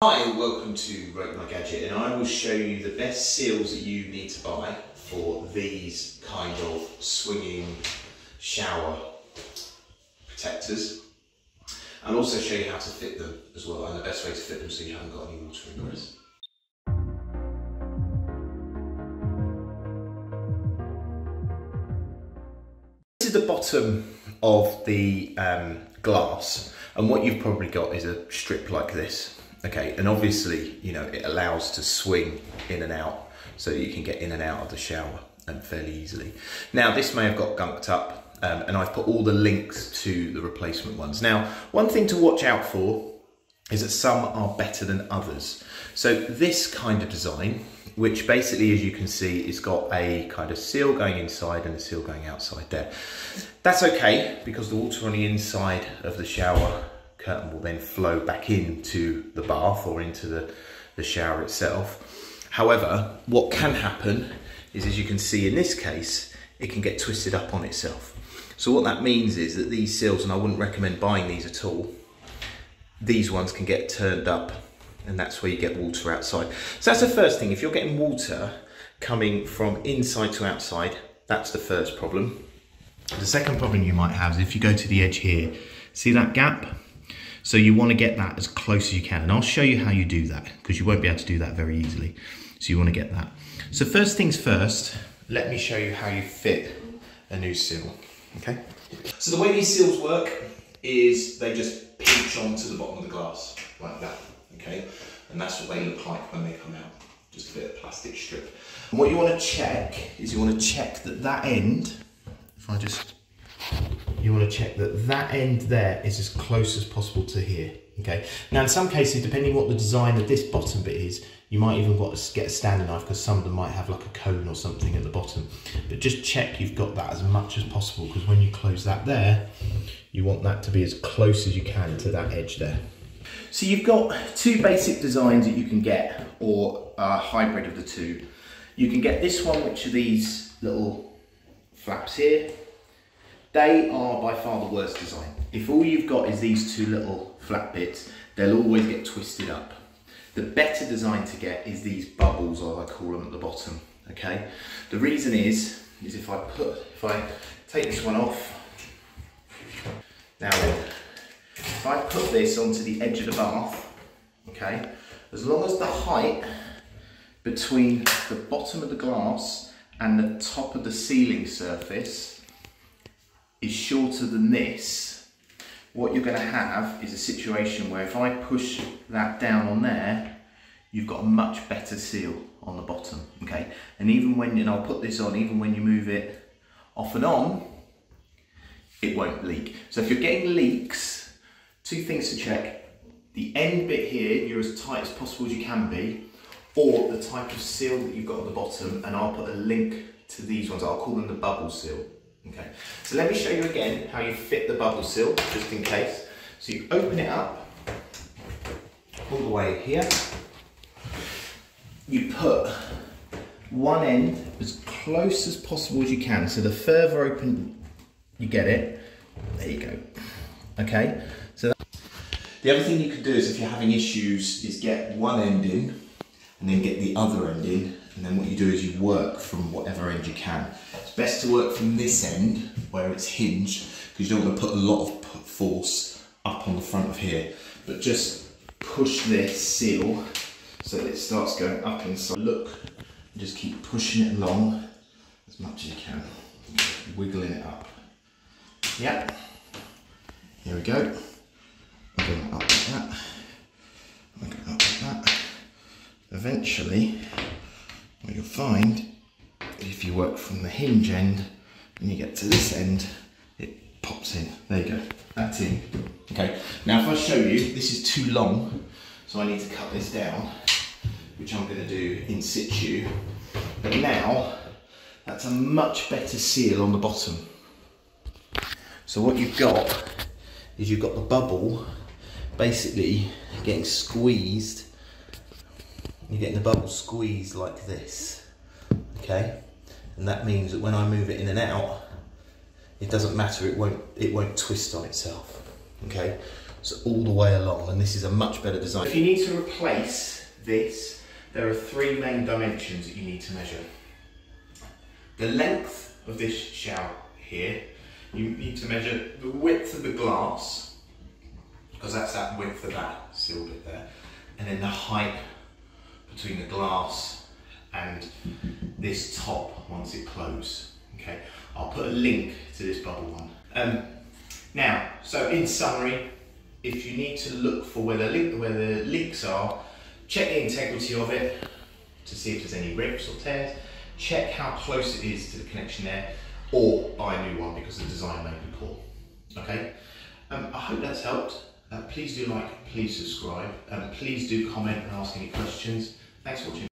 Hi and welcome to Rate My Gadget, and I will show you the best seals that you need to buy for these kind of swinging shower protectors. I'll also show you how to fit them as well, and the best way to fit them so you haven't got any water ingress. This is the bottom of the glass, and what you've probably got is a strip like this. Okay, and obviously, you know, it allows to swing in and out so that you can get in and out of the shower fairly easily. Now, this may have got gunked up, and I've put all the links to the replacement ones. Now, one thing to watch out for is that some are better than others. So this kind of design, which basically, as you can see, it's got a kind of seal going inside and a seal going outside there. That's okay, because the water on the inside of the shower curtain will then flow back into the bath or into the shower itself. However, what can happen is, as you can see in this case, it can get twisted up on itself. So what that means is that these seals, and I wouldn't recommend buying these at all, these ones can get turned up, and that's where you get water outside. So that's the first thing. If you're getting water coming from inside to outside, that's the first problem. The second problem you might have is if you go to the edge here, see that gap? So you want to get that as close as you can, and I'll show you how you do that, because you won't be able to do that very easily. So you want to get that. So first things first, let me show you how you fit a new seal, okay? So the way these seals work is they just pinch onto the bottom of the glass, like that, okay? And that's what they look like when they come out, just a bit of plastic strip. And what you want to check is you want to check that that end, you want to check that that end there is as close as possible to here, okay? Now in some cases, depending what the design of this bottom bit is, you might even want to get a standing knife, because some of them might have like a cone or something at the bottom. But just check you've got that as much as possible, because when you close that there, you want that to be as close as you can to that edge there. So you've got two basic designs that you can get, or a hybrid of the two. You can get this one, which are these little flaps here. They are by far the worst design. If all you've got is these two little flat bits, they'll always get twisted up. The better design to get is these bubbles, as I call them, at the bottom, okay? The reason is if I take this one off, now if I put this onto the edge of the bath, okay, as long as the height between the bottom of the glass and the top of the sealing surface is shorter than this, what you're going to have is a situation where if I push that down on there, you've got a much better seal on the bottom, okay? And even when, and I'll put this on, even when you move it off and on, it won't leak. So if you're getting leaks, two things to check. The end bit here, you're as tight as possible as you can be, or the type of seal that you've got at the bottom, and I'll put a link to these ones. I'll call them the bubble seal. Okay, so let me show you again how you fit the bubble seal, just in case. So you open it up all the way here. You put one end as close as possible as you can. So the further open you get it, there you go. Okay, so the other thing you can do is, if you're having issues, is get one end in and then get the other end in. And then what you do is you work from whatever end you can. It's best to work from this end where it's hinged, because you don't want to put a lot of force up on the front of here, but just push this seal so that it starts going up inside. Look, and just keep pushing it along as much as you can, wiggling it up. Yep, here we go. I'm going up like that, I'm going up like that. Eventually, what you'll find, if you work from the hinge end and you get to this end, it pops in. There you go, that's in. Okay, now if I show you, this is too long, so I need to cut this down, which I'm going to do in situ. But now, that's a much better seal on the bottom. So what you've got is you've got the bubble basically getting squeezed. You're getting the bubble squeezed like this, okay? And that means that when I move it in and out, it doesn't matter, it won't twist on itself, okay? it's all the way along, and this is a much better design. If you need to replace this, there are 3 main dimensions that you need to measure. The length of this shower here, you need to measure the width of the glass, because that's that width of that sill bit there, and then the height between the glass and this top once it closes. Okay, I'll put a link to this bubble one. Now, so in summary, if you need to look for where the leaks are, check the integrity of it to see if there's any rips or tears, check how close it is to the connection there, or buy a new one because the design may be poor. Okay, I hope that's helped. Please do like, please subscribe, please do comment and ask any questions. Thanks for watching.